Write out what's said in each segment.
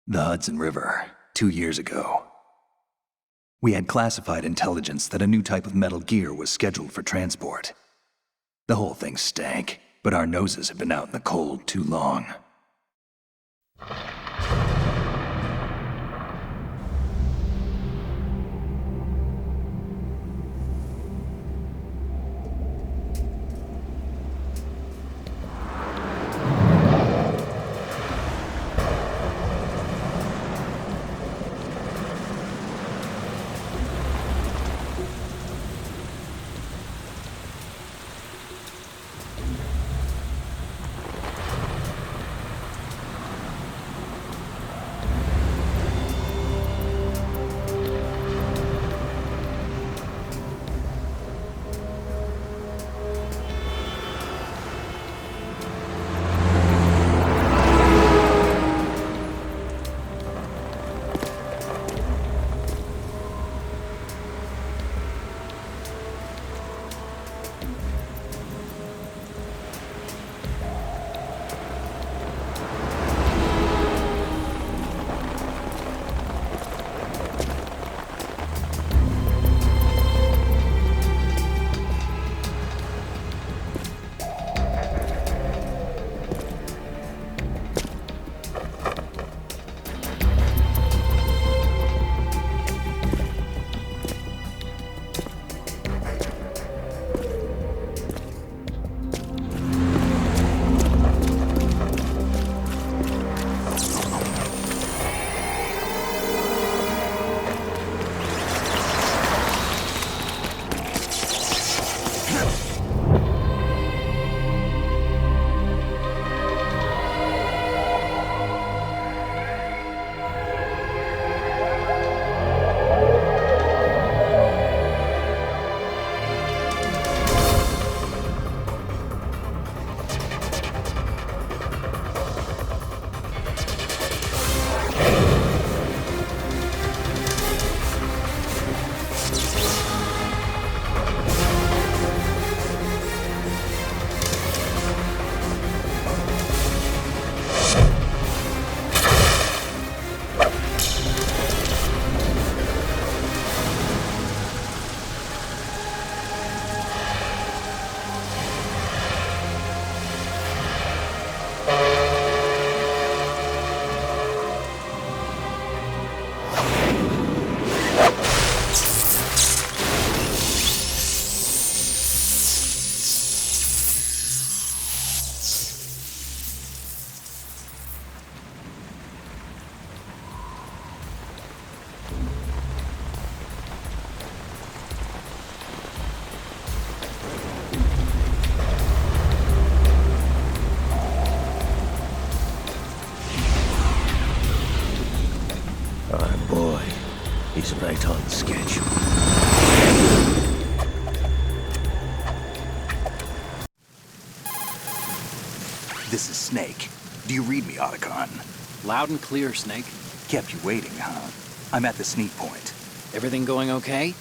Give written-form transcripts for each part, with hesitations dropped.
The Hudson River, 2 years ago. We had classified intelligence that a new type of Metal Gear was scheduled for transport. The whole thing stank, but our noses had been out in the cold too long. Our boy, he's right on schedule. This is Snake. Do you read me, Otacon? Loud and clear, Snake. Kept you waiting, huh? I'm at the sneak point. Everything going okay?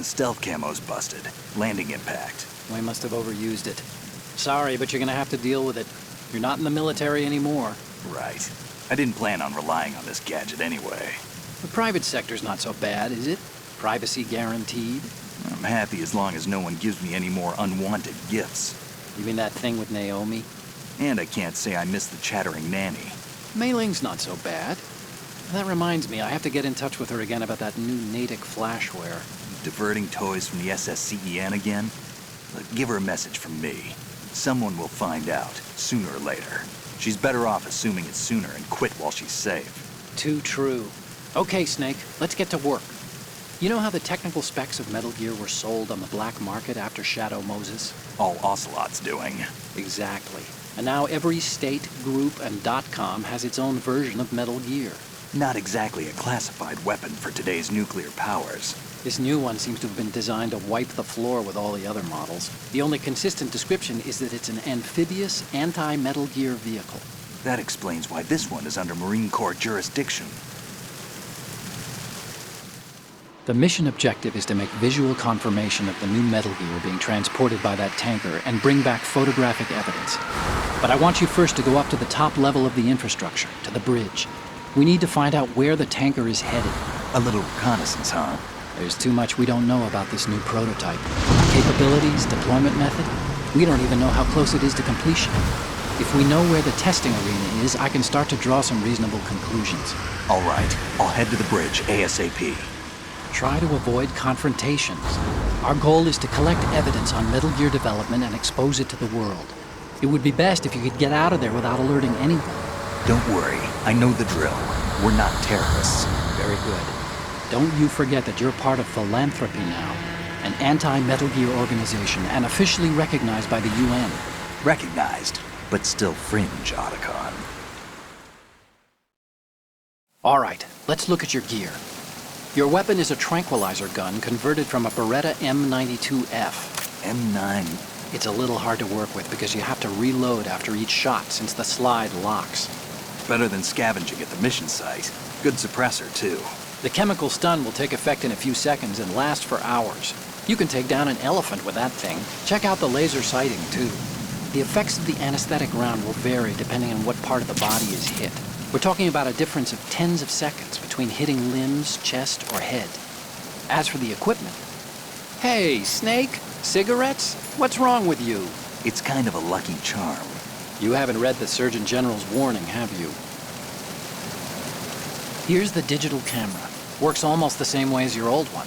Stealth camo's busted. Landing impact. We must have overused it. Sorry, but you're gonna have to deal with it. You're not in the military anymore. Right. I didn't plan on relying on this gadget anyway. The private sector's not so bad, is it? Privacy guaranteed? I'm happy as long as no one gives me any more unwanted gifts. You mean that thing with Naomi? And I can't say I miss the chattering nanny. Mei Ling's not so bad. That reminds me, I have to get in touch with her again about that new Natick flashware. Diverting toys from the SSCEN again? Look, give her a message from me. Someone will find out, sooner or later. She's better off assuming it sooner and quit while she's safe. Too true. Okay, Snake, let's get to work. You know how the technical specs of Metal Gear were sold on the black market after Shadow Moses? All Ocelot's doing. Exactly. And now every state, group, and .com has its own version of Metal Gear. Not exactly a classified weapon for today's nuclear powers. This new one seems to have been designed to wipe the floor with all the other models. The only consistent description is that it's an amphibious, anti-Metal Gear vehicle. That explains why this one is under Marine Corps jurisdiction. The mission objective is to make visual confirmation of the new Metal Gear being transported by that tanker and bring back photographic evidence. But I want you first to go up to the top level of the infrastructure, to the bridge. We need to find out where the tanker is headed. A little reconnaissance, huh? There's too much we don't know about this new prototype. Capabilities, deployment method. We don't even know how close it is to completion. If we know where the testing arena is, I can start to draw some reasonable conclusions. All right, I'll head to the bridge ASAP. Try to avoid confrontations. Our goal is to collect evidence on Metal Gear development and expose it to the world. It would be best if you could get out of there without alerting anyone. Don't worry, I know the drill. We're not terrorists. Very good. Don't you forget that you're part of Philanthropy now, an anti-Metal Gear organization and officially recognized by the UN. Recognized, but still fringe, Otacon. All right, let's look at your gear. Your weapon is a tranquilizer gun converted from a Beretta M92F. M9. It's a little hard to work with because you have to reload after each shot since the slide locks. Better than scavenging at the mission site. Good suppressor, too. The chemical stun will take effect in a few seconds and last for hours. You can take down an elephant with that thing. Check out the laser sighting, too. The effects of the anesthetic round will vary depending on what part of the body is hit. We're talking about a difference of tens of seconds between hitting limbs, chest, or head. As for the equipment... Hey, Snake! Cigarettes? What's wrong with you? It's kind of a lucky charm. You haven't read the Surgeon General's warning, have you? Here's the digital camera. Works almost the same way as your old one.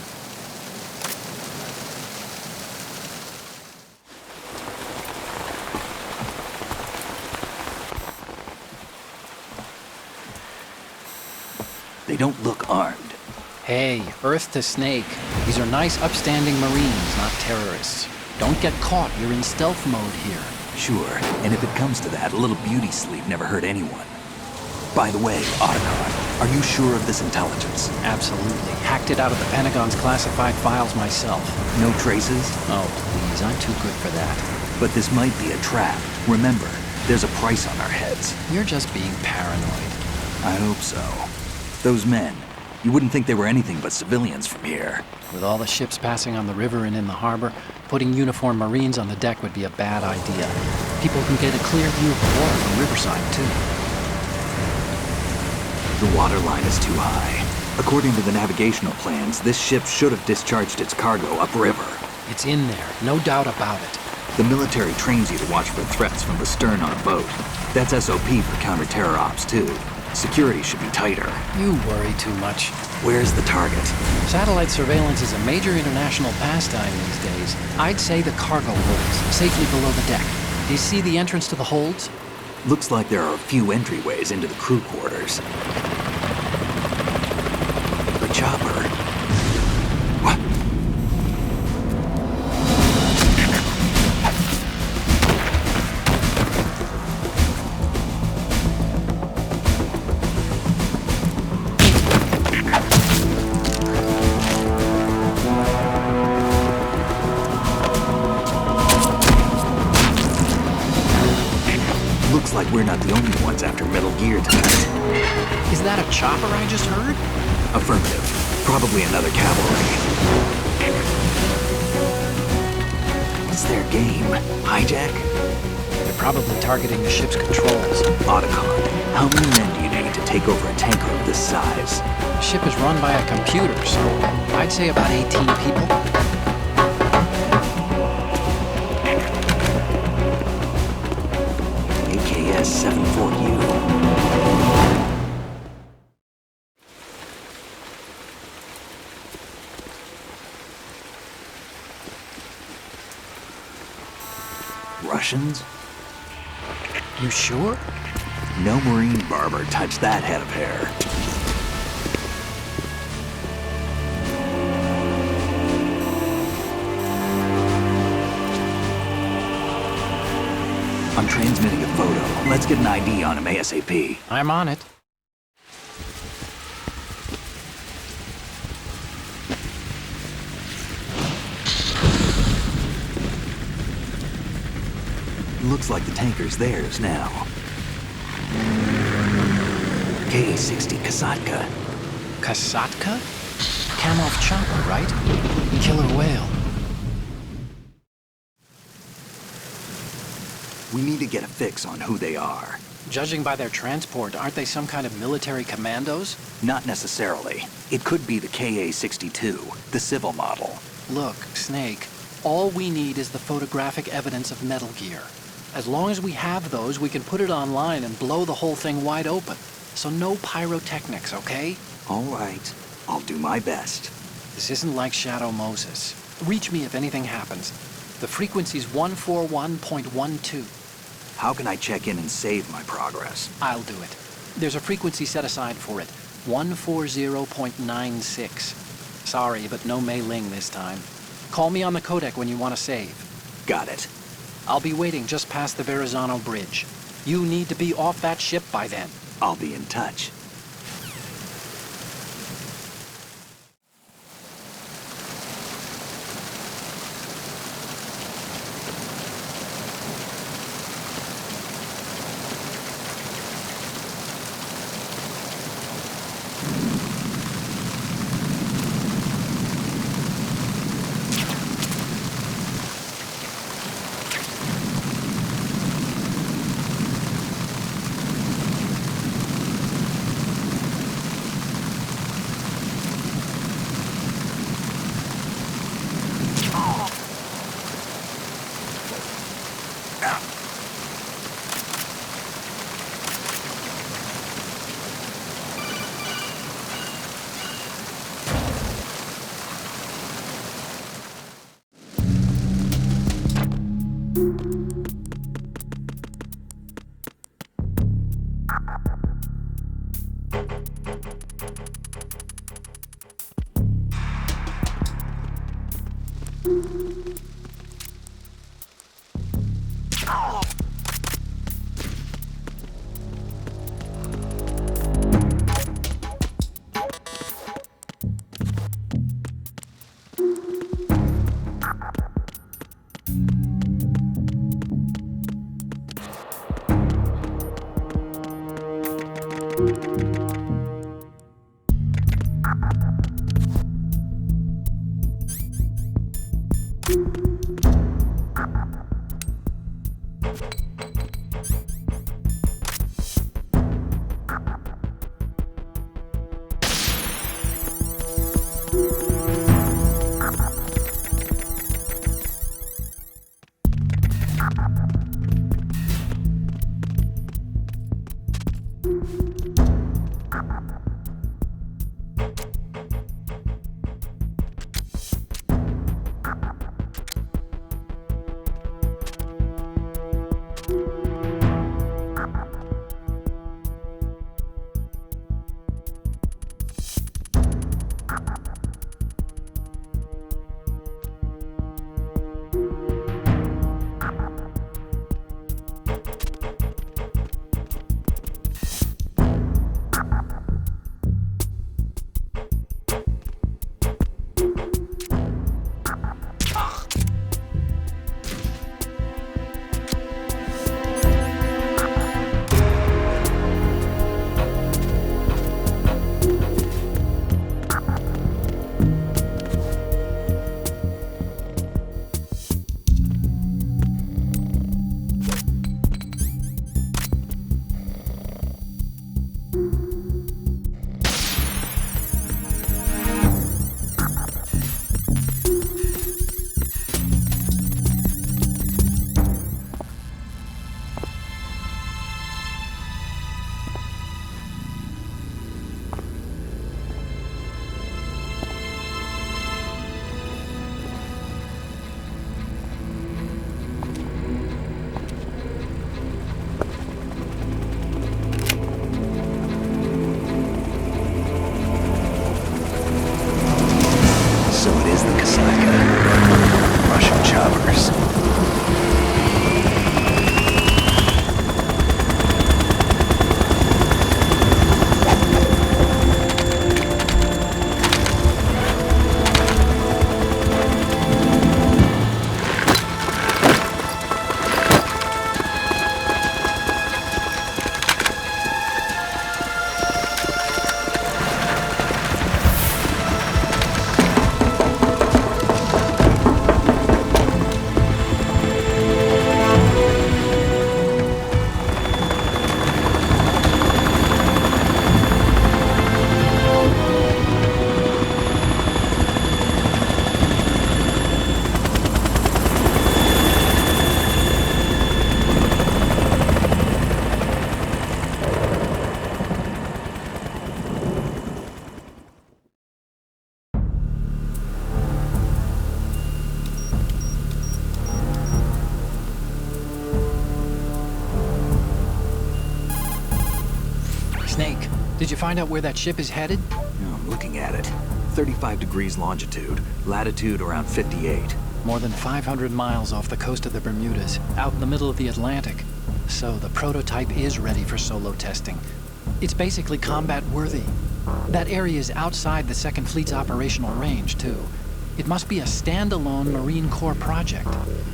They don't look armed. Hey, Earth to Snake. These are nice, upstanding Marines, not terrorists. Don't get caught. You're in stealth mode here. Sure, and if it comes to that, a little beauty sleep never hurt anyone. By the way, Otacon, are you sure of this intelligence? Absolutely. Hacked it out of the Pentagon's classified files myself. No traces? Oh, please, I'm too good for that. But this might be a trap. Remember, there's a price on our heads. You're just being paranoid. I hope so. Those men, you wouldn't think they were anything but civilians from here. With all the ships passing on the river and in the harbor, putting uniformed Marines on the deck would be a bad idea. People can get a clear view of the water from Riverside, too. The water line is too high. According to the navigational plans, this ship should have discharged its cargo upriver. It's in there, no doubt about it. The military trains you to watch for threats from the stern on a boat. That's SOP for counter-terror ops, too. Security should be tighter. You worry too much. Where's the target? Satellite surveillance is a major international pastime these days. I'd say the cargo holds, safely below the deck. Do you see the entrance to the holds? Looks like there are a few entryways into the crew quarters. The chopper. What? Looks like we're not the only ones after Metal Gear tonight. Is that a chopper I just heard? Affirmative. Probably another cavalry. What's their game? Hijack? They're probably targeting the ship's controls. Otacon, how many men do you need to take over a tanker of this size? The ship is run by a computer, so I'd say about 18 people. AKS-74U. Russians? You sure? No Marine barber touched that head of hair. I'm transmitting a photo. Let's get an ID on him ASAP. I'm on it. Looks like the tanker's theirs now. KA-60 Kasatka. Kasatka? Kamov chopper, right? Killer whale. We need to get a fix on who they are. Judging by their transport, aren't they some kind of military commandos? Not necessarily. It cocould be the KA-62, the civil model. Look, Snake, all we need is the photographic evidence of Metal Gear. As long as we have those, we can put it online and blow the whole thing wide open. So no pyrotechnics, okay? All right. I'll do my best. This isn't like Shadow Moses. Reach me if anything happens. The frequency's 141.12. How can I check in and save my progress? I'll do it. There's a frequency set aside for it. 140.96. Sorry, but no Mei Ling this time. Call me on the codec when you want to save. Got it. I'll be waiting just past the Verrazano Bridge. You need to be off that ship by then. I'll be in touch. find out where that ship is headed? I'm looking at it. 35 degrees longitude, latitude around 58. More than 500 miles off the coast of the Bermudas, out in the middle of the Atlantic. So the prototype is ready for solo testing. It's basically combat worthy. That area is outside the Second Fleet's operational range, too. It must be a standalone Marine Corps project,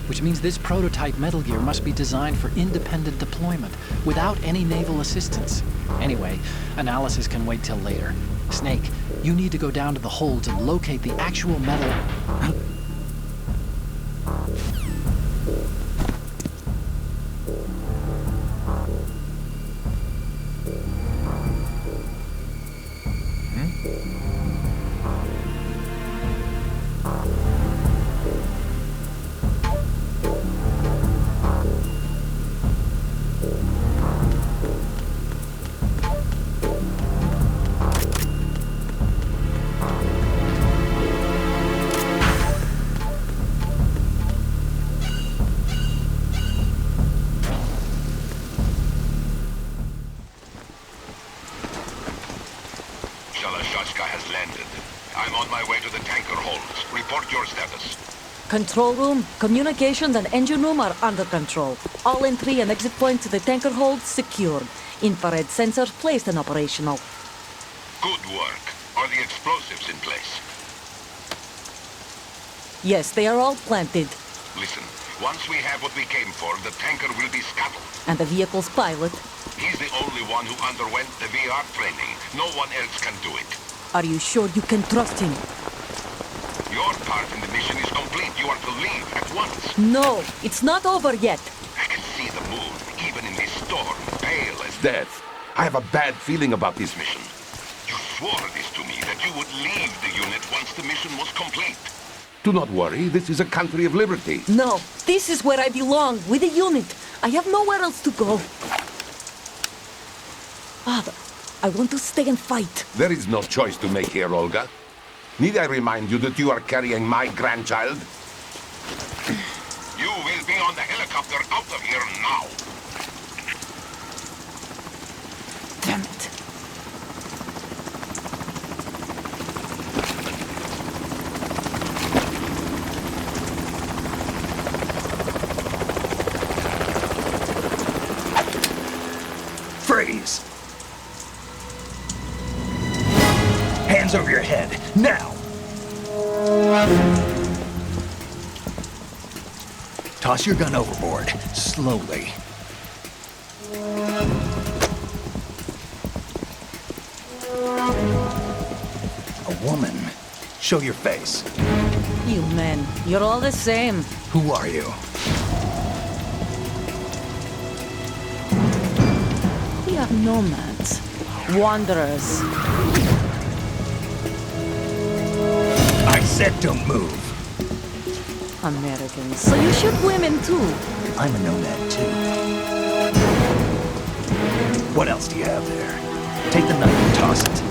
which means this prototype Metal Gear must be designed for independent deployment, without any naval assistance. Anyway, analysis can wait till later. Snake, you need to go down to the holds and locate the actual metal... Shalashaska has landed. I'm on my way to the tanker holds. Report your status. Control room, communications and engine room are under control. All entry and exit points to the tanker hold secured. Infrared sensors placed and operational. Good work. Are the explosives in place? Yes, they are all planted. Listen, once we have what we came for, the tanker will be scuttled. And the vehicle's pilot. He's the only one who underwent the VR training. No one else can do it. Are you sure you can trust him? Your part in the mission is complete. You are to leave at once. No, it's not over yet. I can see the moon, even in this storm, pale as death. I have a bad feeling about this mission. You swore this to me, that you would leave the unit once the mission was complete. Do not worry, this is a country of liberty. No, this is where I belong, with the unit. I have nowhere else to go. Father, I want to stay and fight. There is no choice to make here, Olga. Need I remind you that you are carrying my grandchild? You will be on the helicopter out of here now. Damn it. Freeze! Hands over your head, now! Toss your gun overboard, slowly. A woman. Show your face. You men, you're all the same. Who are you? We are nomads, wanderers. I said don't move. Americans. So you shoot women too. I'm a nomad too. What else do you have there? Take the knife and toss it.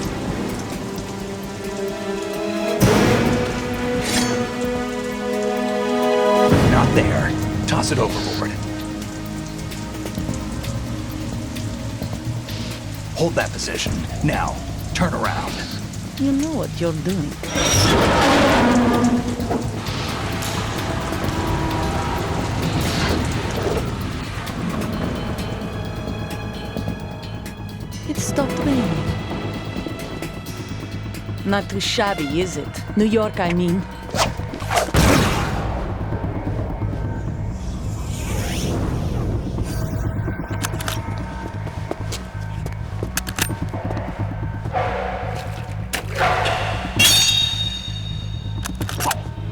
Not there. Toss it overboard. Hold that position. Now, turn around. You know what you're doing. It stopped raining. Not too shabby, is it? New York, I mean.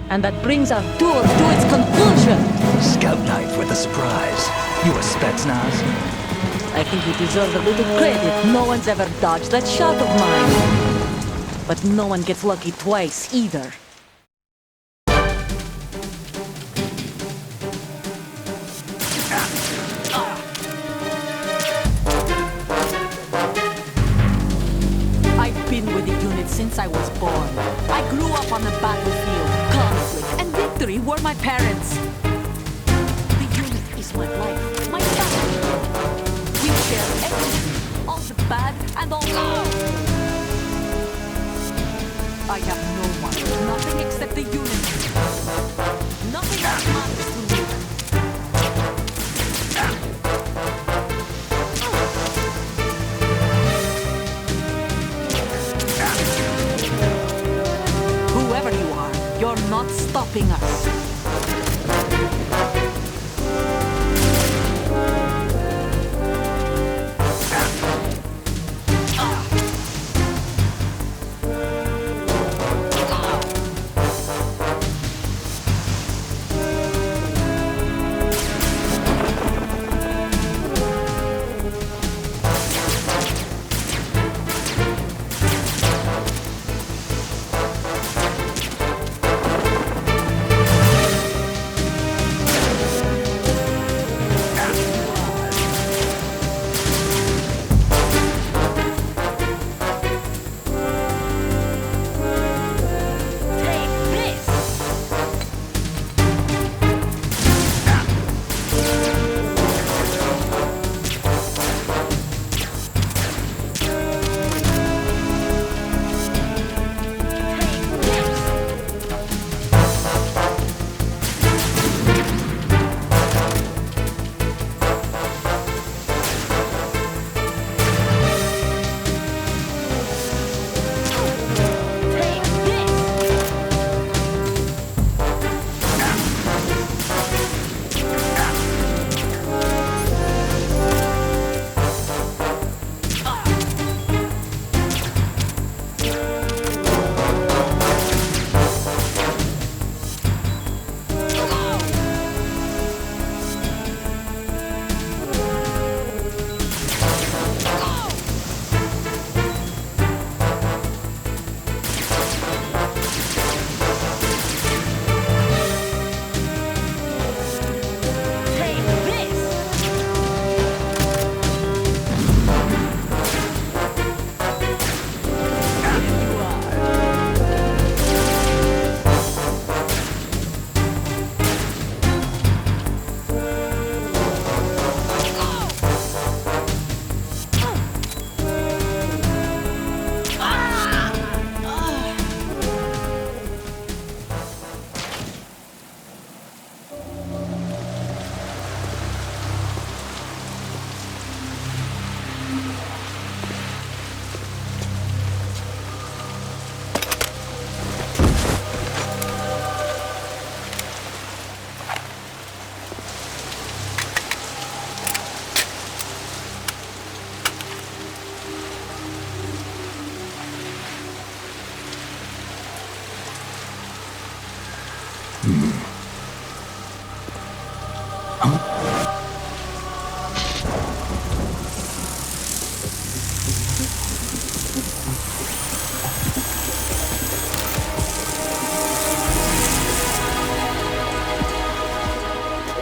And that brings our tour to its conclusion. Scout knife with a surprise. You a Spetsnaz? I think you deserve a little credit. No one's ever dodged that shot of mine. But no one gets lucky twice, either. I've been with the unit since I was born. I grew up on the battlefield. Conflict and victory were my parents. The unit is my life, my family. We share everything, all the bad and all. I have no one, nothing except the unit. Nothing else matters to me. Whoever you are, you're not stopping us.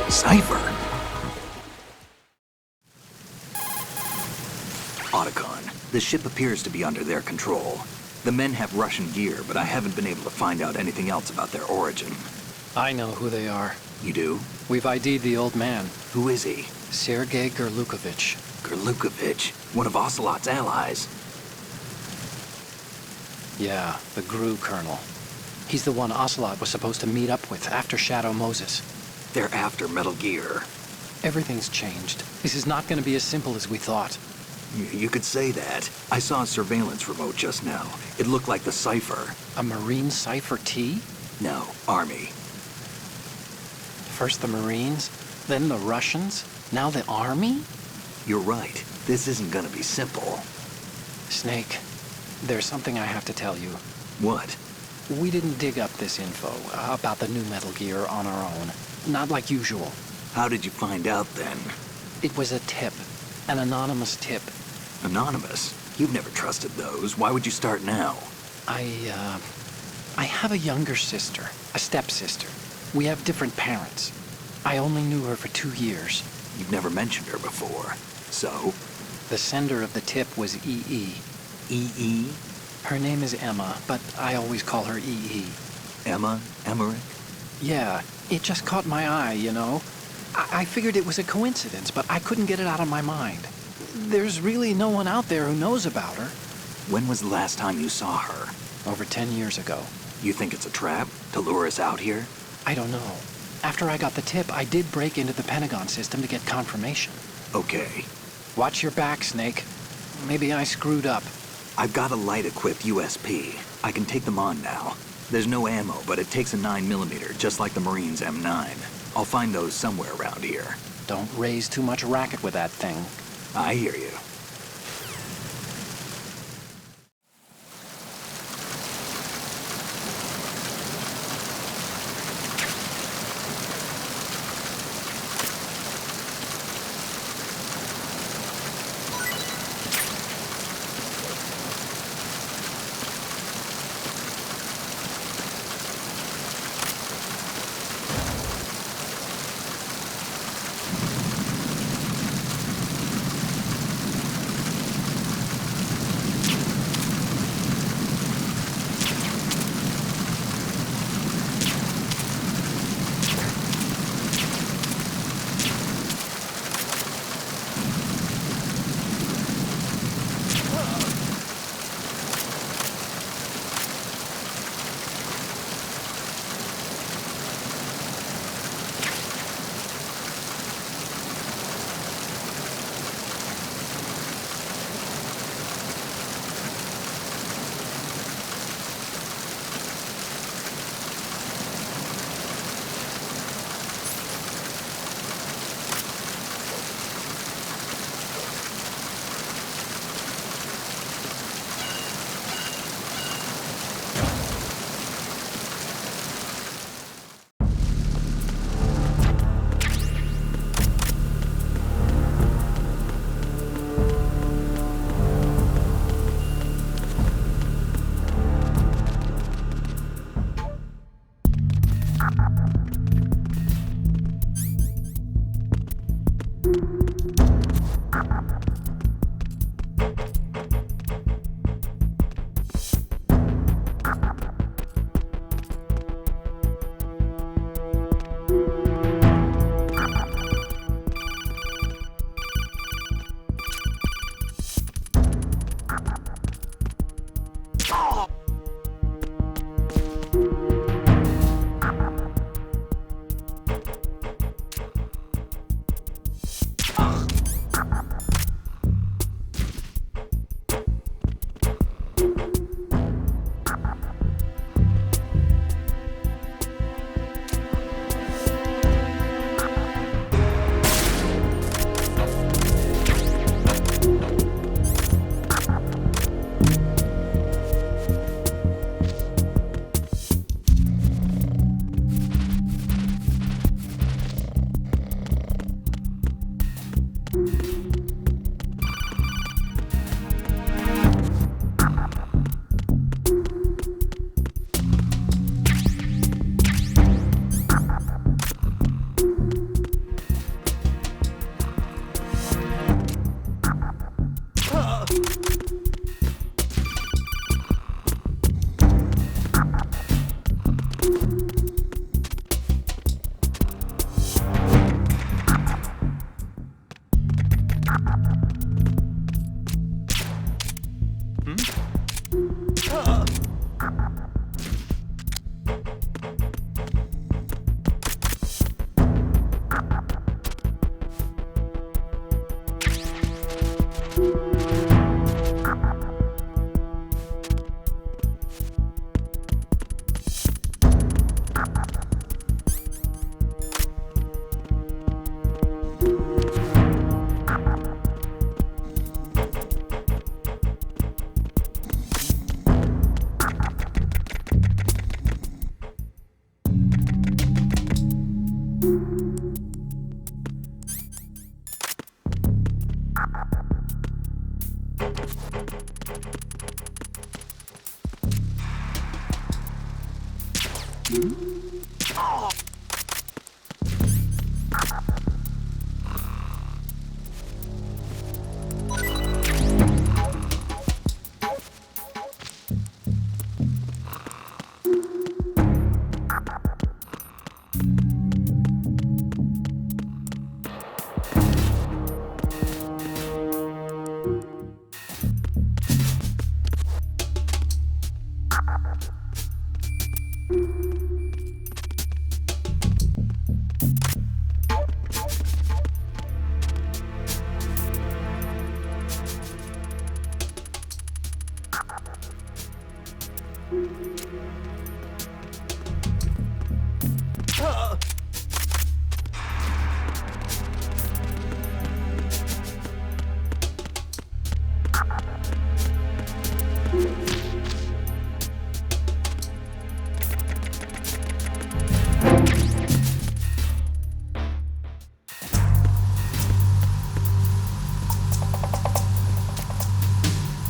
Cipher? Otacon, the ship appears to be under their control. The men have Russian gear, but I haven't been able to find out anything else about their origin. I know who they are. You do? We've ID'd the old man, Who is he? Sergei Gerlukovich. Gerlukovich, one of Ocelot's allies. Yeah, the GRU colonel. He's the one Ocelot was supposed to meet up with after Shadow Moses. They're after Metal Gear. Everything's changed. This is not going to be as simple as we thought. You could say that. I saw a surveillance remote just now. It looked like the Cipher. A Marine Cipher T? No, Army. First the Marines, then the Russians, now the Army? You're right. This isn't gonna be simple. Snake, there's something I have to tell you. What? We didn't dig up this info about the new Metal Gear on our own. Not like usual. How did you find out then? It was a tip. An anonymous tip. Anonymous? You've never trusted those. Why would you start now? I have a younger sister, a stepsister. We have different parents. I only knew her for 2 years. You've never mentioned her before. So? The sender of the tip was EE. EE? Her name is Emma, but I always call her EE. Emma? Emmerich? Yeah, it just caught my eye, you know? I figured it was a coincidence, but I couldn't get it out of my mind. There's really no one out there who knows about her. When was the last time you saw her? Over 10 years ago. You think it's a trap to lure us out here? I don't know. After I got the tip, I did break into the Pentagon system to get confirmation. Okay. Watch your back, Snake. Maybe I screwed up. I've got a light-equipped USP. I can take them on now. There's no ammo, but it takes a 9mm, just like the Marines' M9. I'll find those somewhere around here. Don't raise too much racket with that thing. I hear you.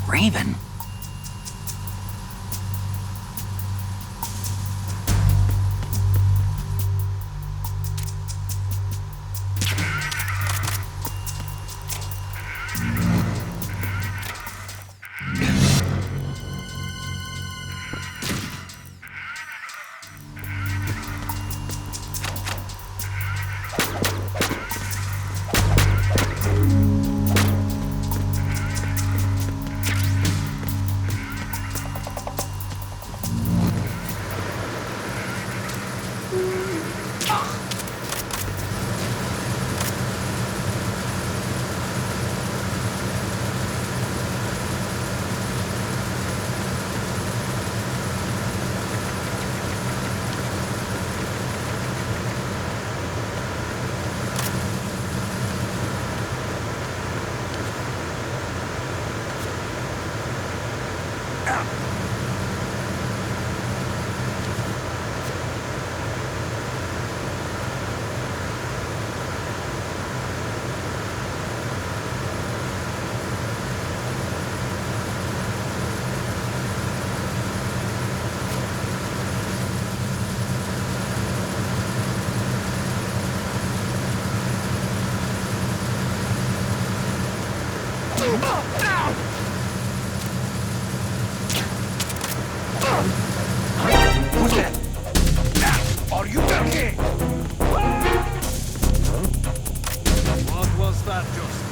Raven? Who's that? Are you okay? What was that just?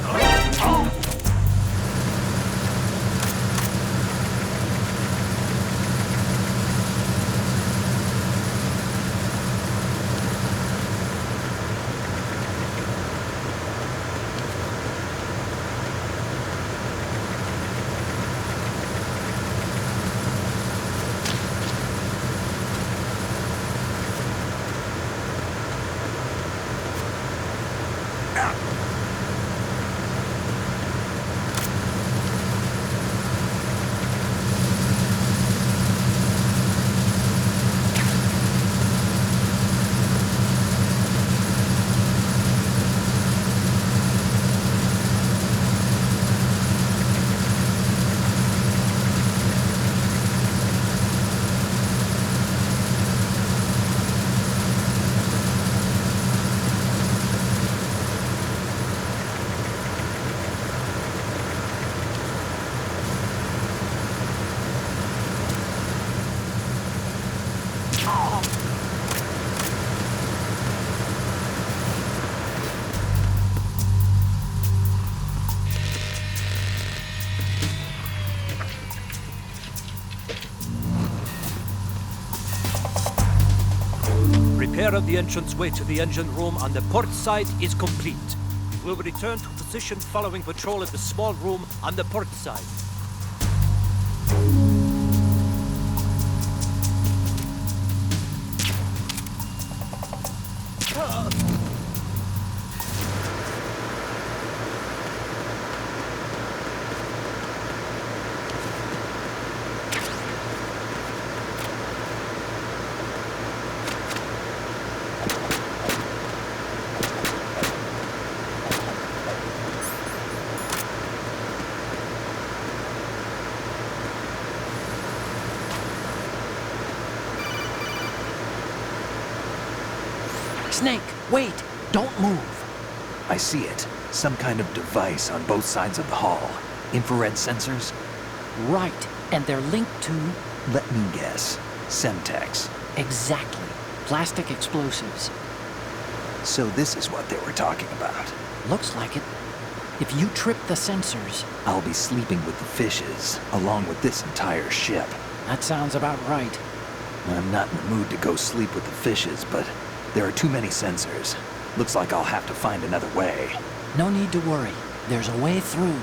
Repair of the entranceway to the engine room on the port side is complete. We'll return to position following patrol of the small room on the port side. Snake, wait! Don't move! I see it. Some kind of device on both sides of the hall. Infrared sensors? Right, and they're linked to... Let me guess. Semtex. Exactly. Plastic explosives. So this is what they were talking about. Looks like it. If you trip the sensors... I'll be sleeping with the fishes, along with this entire ship. That sounds about right. I'm not in the mood to go sleep with the fishes, but there are too many sensors. Looks like I'll have to find another way. No need to worry. There's a way through.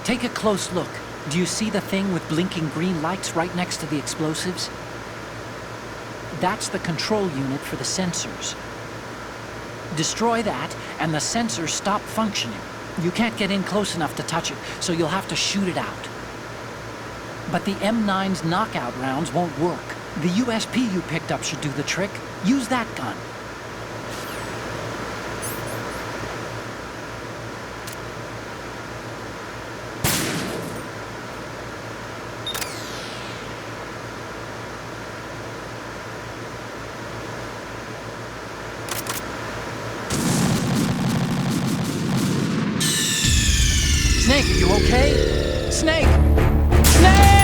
Take a close look. Do you see the thing with blinking green lights right next to the explosives? That's the control unit for the sensors. Destroy that, and the sensors stop functioning. You can't get in close enough to touch it, so you'll have to shoot it out. But the M9's knockout rounds won't work. The USP you picked up should do the trick. Use that gun. Snake, are you okay? Snake! Snake!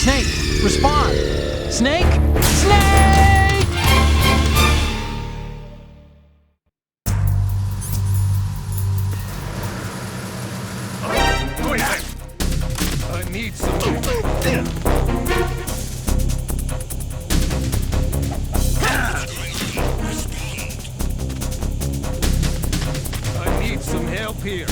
Snake, respond! Snake! Snake! I need some... I need some help here.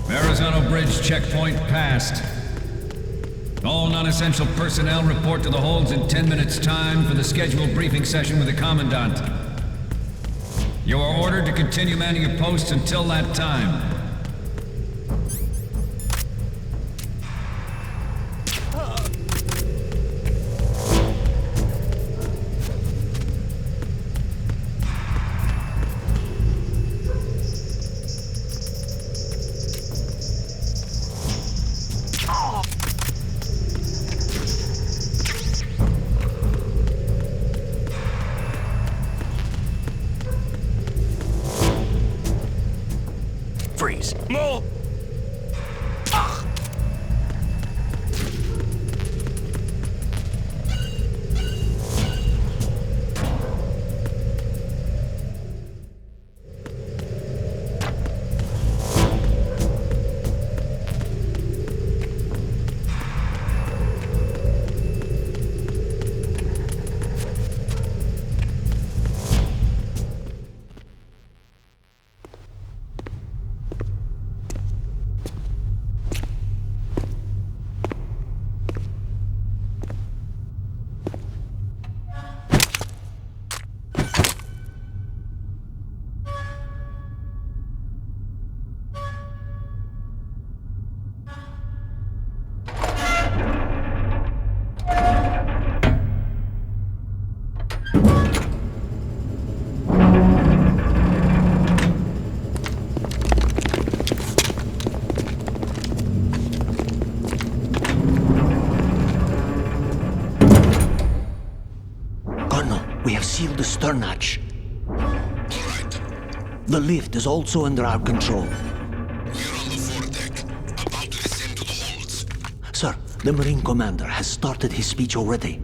Verrazano Bridge checkpoint passed. All non-essential personnel report to the holds in 10 minutes' time for the scheduled briefing session with the Commandant. You are ordered to continue manning your posts until that time. Freeze. No! We have sealed the stern hatch. All right. The lift is also under our control. We're on the foredeck, about to descend to the holds. Sir, the Marine Commander has started his speech already.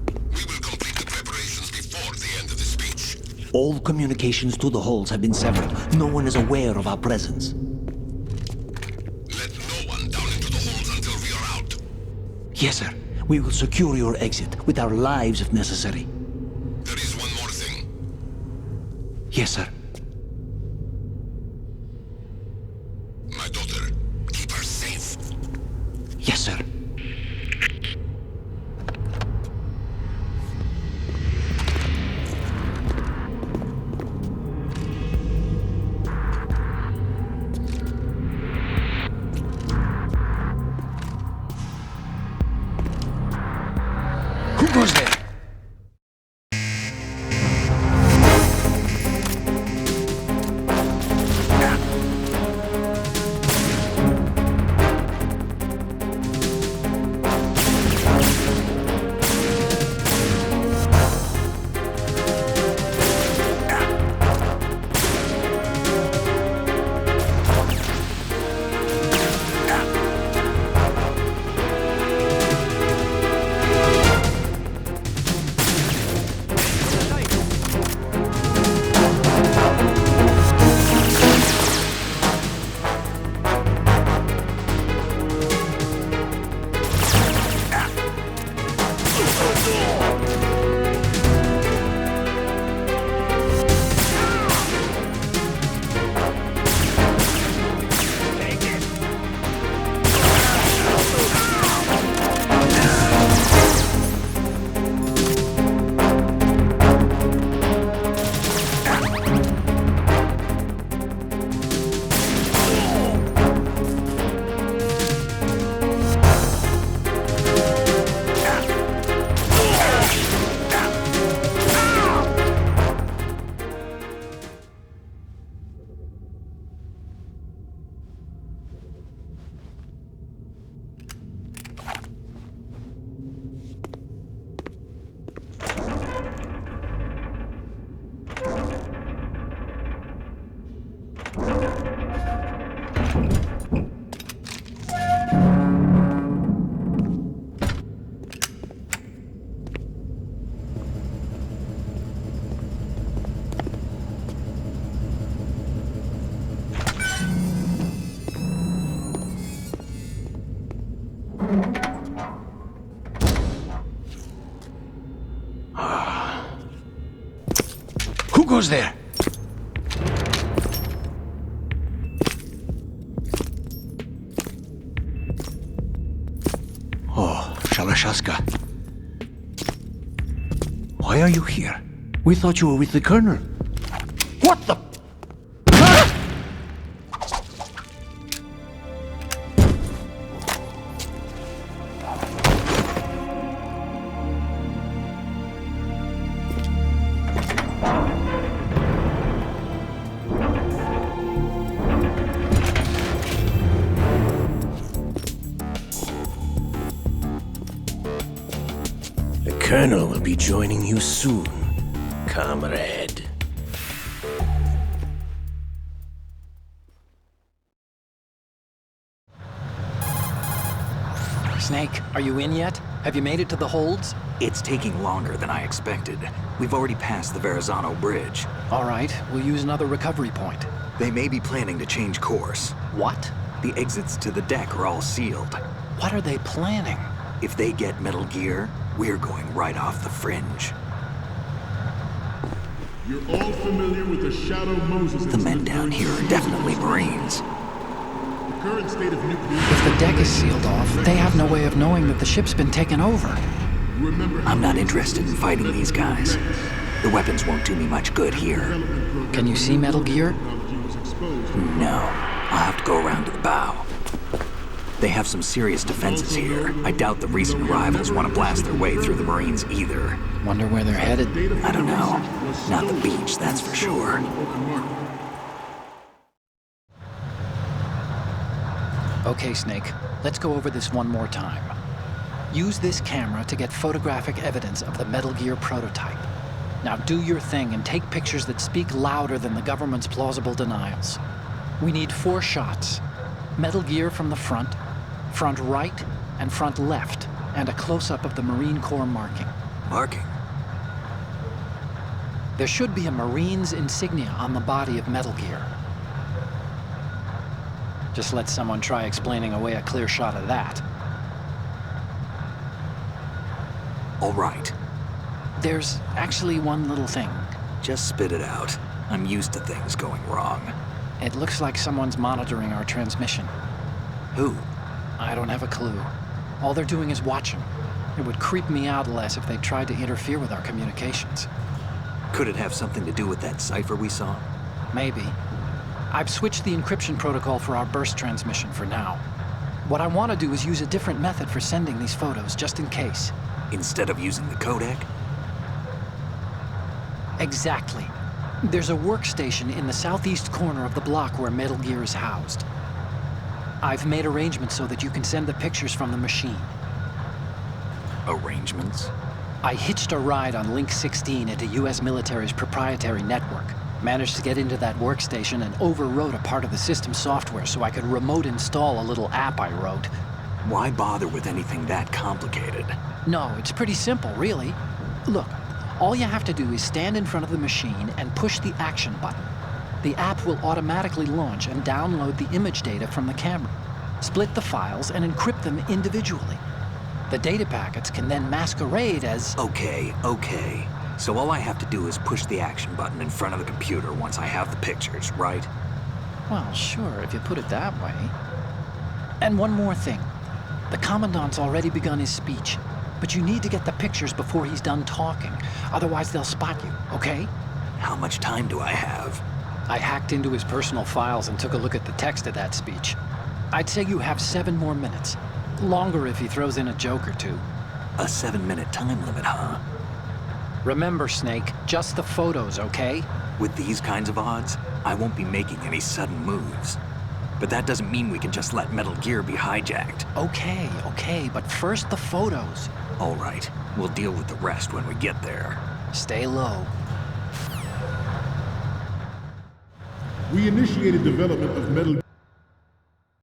We will complete the preparations before the end of the speech. All communications to the holds have been severed. No one is aware of our presence. Let no one down into the holds until we are out. Yes, sir. We will secure your exit with our lives if necessary. There is one more thing. Yes, sir. My daughter, keep her safe. Yes, sir. Who goes there? goes there. Oh, Shalashaska. Why are you here? We thought you were with the Colonel. What the? The Colonel will be joining you soon, comrade. Snake, are you in yet? Have you made it to the holds? It's taking longer than I expected. We've already passed the Verrazano Bridge. All right, we'll use another recovery point. They may be planning to change course. What? The exits to the deck are all sealed. What are they planning? If they get Metal Gear, we're going right off the fringe. You're all familiar with the Shadow Moses. The men down here are definitely Marines. The current state of nuclear... If the deck is sealed off, they have no way of knowing that the ship's been taken over. I'm not interested in fighting these guys. The weapons won't do me much good here. Can you see Metal Gear? No. I'll have to go around to the bow. They have some serious defenses here. I doubt the recent arrivals want to blast their way through the Marines either. Wonder where they're headed? I don't know. Not the beach, that's for sure. Okay, Snake. Let's go over this one more time. Use this camera to get photographic evidence of the Metal Gear prototype. Now do your thing and take pictures that speak louder than the government's plausible denials. We need 4 shots. Metal Gear from the front right, and front left, and a close-up of the Marine Corps marking. Marking? There should be a Marine's insignia on the body of Metal Gear. Just let someone try explaining away a clear shot of that. All right. There's actually one little thing. Just spit it out. I'm used to things going wrong. It looks like someone's monitoring our transmission. Who? I don't have a clue. All they're doing is watching. It would creep me out less if they tried to interfere with our communications. Could it have something to do with that cipher we saw? Maybe. I've switched the encryption protocol for our burst transmission for now. What I want to do is use a different method for sending these photos, just in case. Instead of using the codec? Exactly. There's a workstation in the southeast corner of the block where Metal Gear is housed. I've made arrangements so that you can send the pictures from the machine. Arrangements? I hitched a ride on Link 16 into U.S. military's proprietary network. Managed to get into that workstation and overwrote a part of the system software so I could remote install a little app I wrote. Why bother with anything that complicated? No, it's pretty simple, really. Look, all you have to do is stand in front of the machine and push the action button. The app will automatically launch and download the image data from the camera, split the files, and encrypt them individually. The data packets can then masquerade as... Okay. So all I have to do is push the action button in front of the computer once I have the pictures, right? Well, sure, if you put it that way. And one more thing. The Commandant's already begun his speech, but you need to get the pictures before he's done talking. Otherwise, they'll spot you, okay? How much time do I have? I hacked into his personal files and took a look at the text of that speech. I'd say you have 7 more minutes. Longer if he throws in a joke or two. A 7-minute time limit, huh? Remember, Snake, just the photos, okay? With these kinds of odds, I won't be making any sudden moves. But that doesn't mean we can just let Metal Gear be hijacked. Okay, but first the photos. All right, we'll deal with the rest when we get there. Stay low. We initiated development of Metal